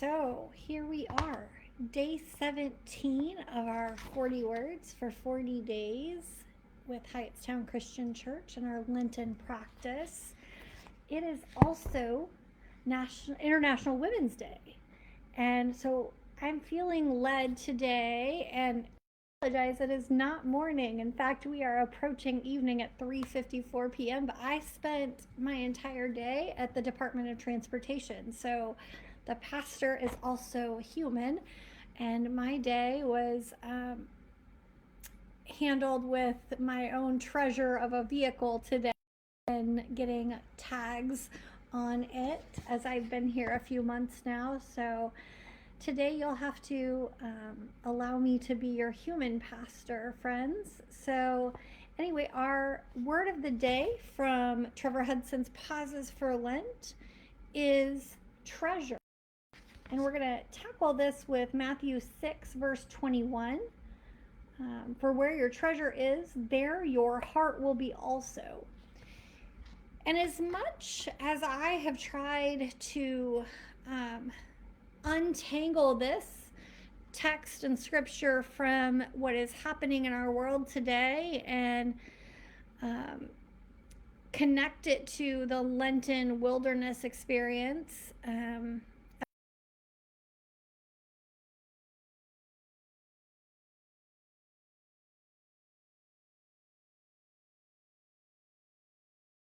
So here we are, day 17 of our 40 words for 40 days with Hightstown Christian Church and our Lenten practice. It is also International Women's Day. And so I'm feeling led today, and I apologize, it is not morning. In fact, we are approaching evening at 3:54 p.m., but I spent my entire day at the Department of Transportation. So the pastor is also human, and my day was handled with my own treasure of a vehicle today and getting tags on it, as I've been here a few months now. So today you'll have to allow me to be your human pastor, friends. So anyway, our word of the day from Trevor Hudson's Pauses for Lent is treasure. And we're going to tackle this with Matthew 6, verse 21. For where your treasure is, there your heart will be also. And as much as I have tried to untangle this text and scripture from what is happening in our world today and connect it to the Lenten wilderness experience,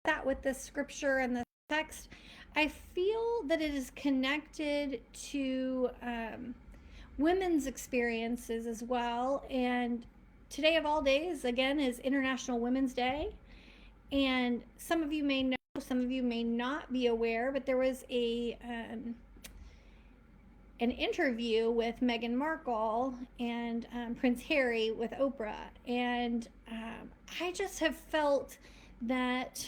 that with the scripture and the text, I feel that it is connected to women's experiences as well. And today of all days, again, is International Women's Day. And some of you may know, some of you may not be aware, but there was an interview with Meghan Markle and Prince Harry with Oprah. And I just have felt that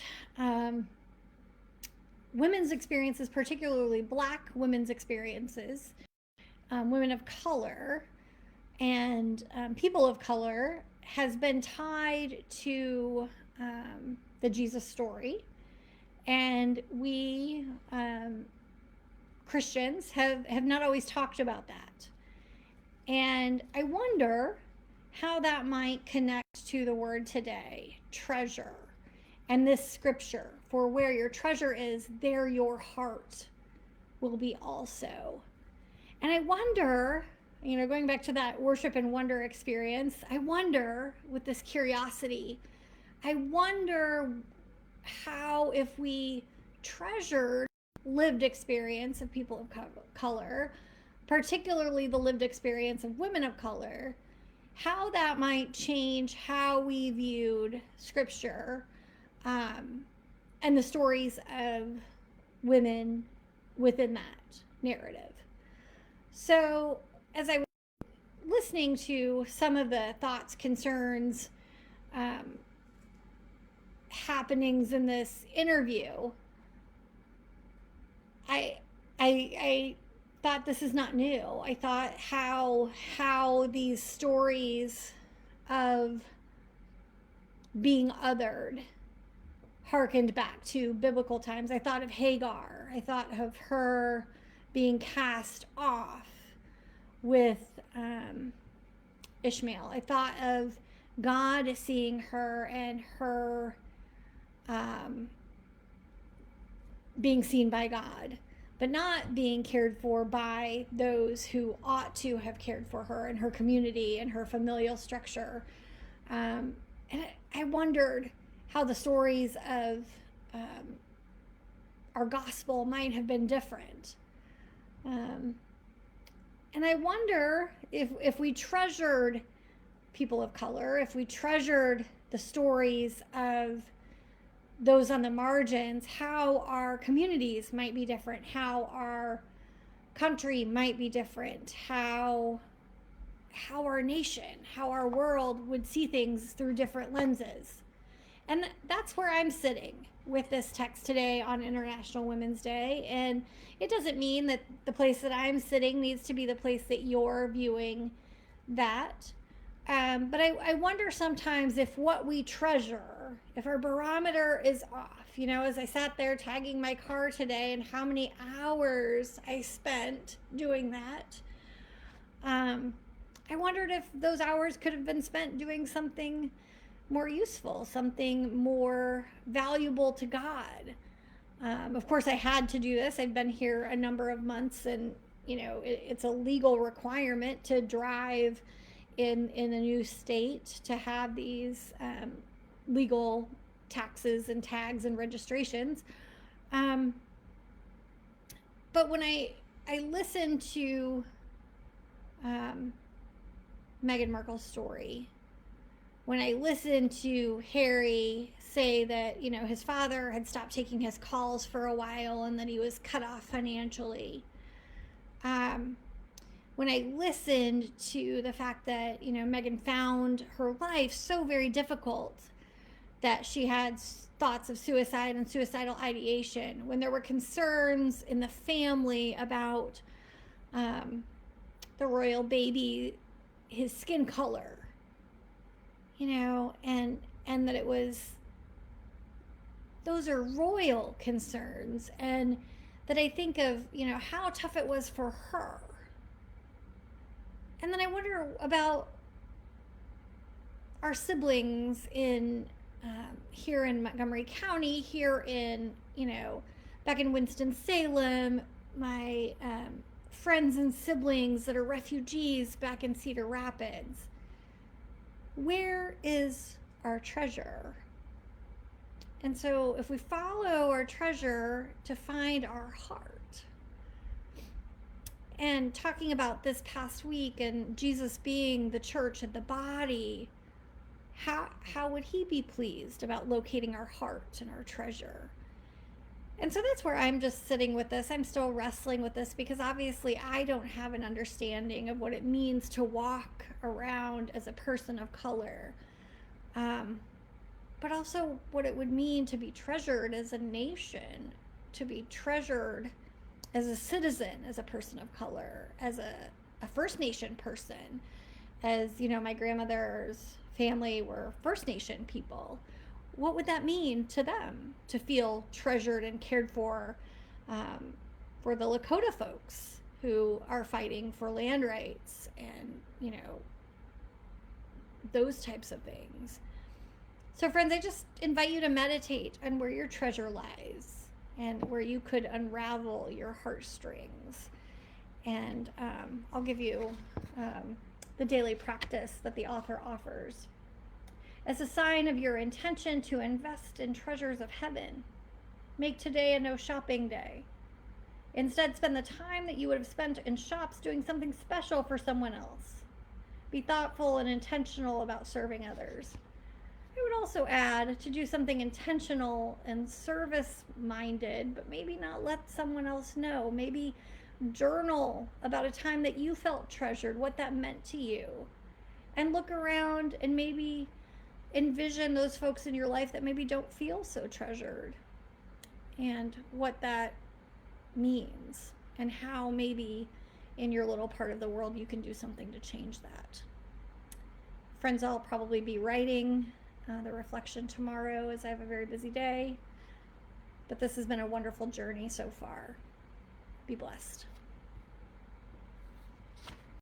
women's experiences, particularly Black women's experiences, women of color and people of color, has been tied to the Jesus story. And we Christians have not always talked about that. And I wonder how that might connect to the word today, treasure. And this scripture, for where your treasure is, there your heart will be also. And I wonder, going back to that worship and wonder experience, I wonder, with this curiosity, I wonder how, if we treasured lived experience of people of color, particularly the lived experience of women of color, how that might change how we viewed scripture and the stories of women within that narrative. So as I was listening to some of the thoughts, concerns, happenings in this interview, I thought this is not new. I thought how these stories of being othered harkened back to biblical times. I thought of Hagar. I thought of her being cast off with Ishmael. I thought of God seeing her and her being seen by God, but not being cared for by those who ought to have cared for her and her community and her familial structure. And I wondered how the stories of our gospel might have been different. And I wonder if we treasured people of color, if we treasured the stories of those on the margins, how our communities might be different, how our country might be different, how our nation, how our world would see things through different lenses. And that's where I'm sitting with this text today on International Women's Day. And it doesn't mean that the place that I'm sitting needs to be the place that you're viewing that. But I wonder sometimes if what we treasure, if our barometer is off, as I sat there tagging my car today and how many hours I spent doing that. I wondered if those hours could have been spent doing something more useful, something more valuable to God. Of course, I had to do this. I've been here a number of months, and it's a legal requirement to drive in a new state, to have these legal taxes and tags and registrations. But when I listened to Meghan Markle's story, when I listened to Harry say that, his father had stopped taking his calls for a while and that he was cut off financially, when I listened to the fact that, Meghan found her life so very difficult, that she had thoughts of suicide and suicidal ideation, when there were concerns in the family about the royal baby, his skin color, and that it was, those are royal concerns, and that I think of, how tough it was for her. And then I wonder about our siblings in here in Montgomery County, here in, back in Winston-Salem, my friends and siblings that are refugees back in Cedar Rapids. Where is our treasure? And so if we follow our treasure to find our heart, and talking about this past week and Jesus being the church and the body, how would he be pleased about locating our heart and our treasure? And so that's where I'm just sitting with this. I'm still wrestling with this, because obviously I don't have an understanding of what it means to walk around as a person of color, but also what it would mean to be treasured as a nation, to be treasured as a citizen, as a person of color, as a First Nation person, as, my grandmother's family were First Nation people. What would that mean to them to feel treasured and cared for the Lakota folks who are fighting for land rights and, those types of things? So friends, I just invite you to meditate on where your treasure lies and where you could unravel your heartstrings. And I'll give you the daily practice that the author offers. As a sign of your intention to invest in treasures of heaven, make today a no shopping day. Instead, spend the time that you would have spent in shops doing something special for someone else. Be thoughtful and intentional about serving others. I would also add to do something intentional and service-minded, but maybe not let someone else know. Maybe journal about a time that you felt treasured, what that meant to you. And look around and maybe envision those folks in your life that maybe don't feel so treasured, and what that means, and how maybe in your little part of the world you can do something to change that. Friends, I'll probably be writing the reflection tomorrow, as I have a very busy day, but this has been a wonderful journey so far. Be blessed.